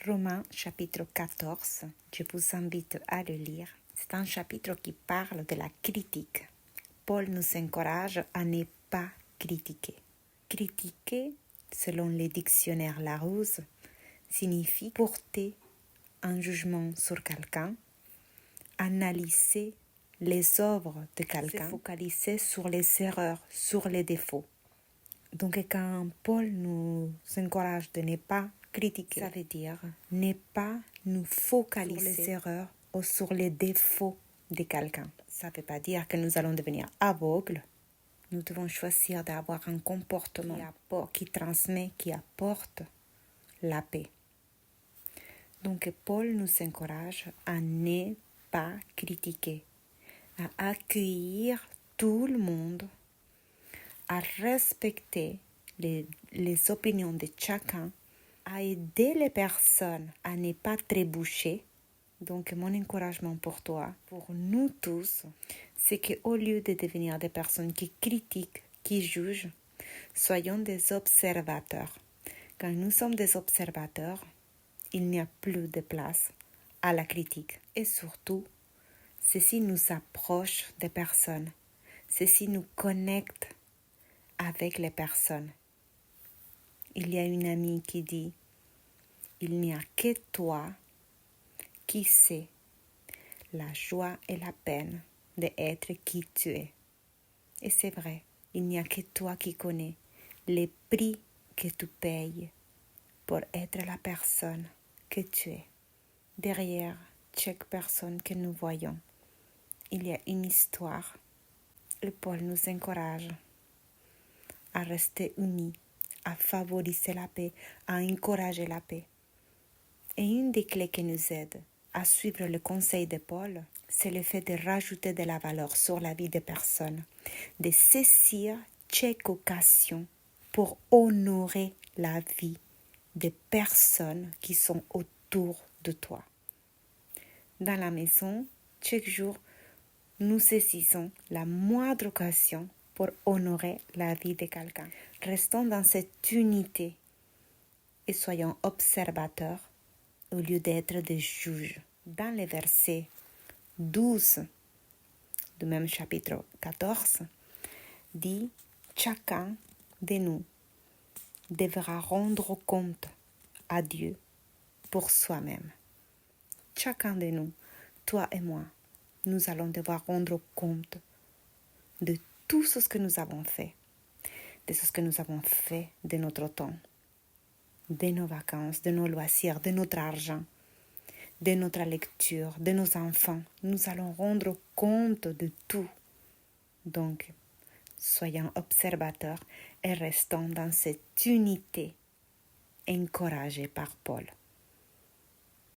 Romains chapitre 14, je vous invite à le lire. C'est un chapitre qui parle de la critique. Paul nous encourage à ne pas critiquer. Critiquer, selon les dictionnaires Larousse, signifie porter un jugement sur quelqu'un, analyser les œuvres de quelqu'un, se focaliser sur les erreurs, sur les défauts. Donc quand Paul nous encourage de ne pas critiquer, ça veut dire ne pas nous focaliser sur les erreurs ou sur les défauts de quelqu'un. Ça ne veut pas dire que nous allons devenir aveugles. Nous devons choisir d'avoir un comportement qui transmet, qui apporte la paix. Donc Paul nous encourage à ne pas critiquer, à accueillir tout le monde, à respecter les opinions de chacun, à aider les personnes à ne pas trébucher. Donc mon encouragement pour toi, pour nous tous, c'est qu'au lieu de devenir des personnes qui critiquent, qui jugent, soyons des observateurs. Quand nous sommes des observateurs, il n'y a plus de place à la critique. Et surtout, ceci nous approche des personnes. Ceci nous connecte avec les personnes. Il y a une amie qui dit, il n'y a que toi qui sais la joie et la peine d'être qui tu es. Et c'est vrai, il n'y a que toi qui connais les prix que tu payes pour être la personne que tu es. Derrière chaque personne que nous voyons, il y a une histoire. Et Paul nous encourage à rester unis, à favoriser la paix, à encourager la paix. Et une des clés qui nous aide à suivre le conseil de Paul, c'est le fait de rajouter de la valeur sur la vie des personnes, de saisir chaque occasion pour honorer la vie des personnes qui sont autour de toi. Dans la maison, chaque jour, nous saisissons la moindre occasion pour honorer la vie de quelqu'un. Restons dans cette unité et soyons observateurs au lieu d'être des juges. Dans les versets 12 du même chapitre 14, dit « Chacun de nous devra rendre compte à Dieu pour soi-même. » Chacun de nous, toi et moi, nous allons devoir rendre compte de tout ce que nous avons fait, de ce que nous avons fait de notre temps, de nos vacances, de nos loisirs, de notre argent, de notre lecture, de nos enfants. Nous allons rendre compte de tout. Donc, soyons observateurs et restons dans cette unité encouragée par Paul.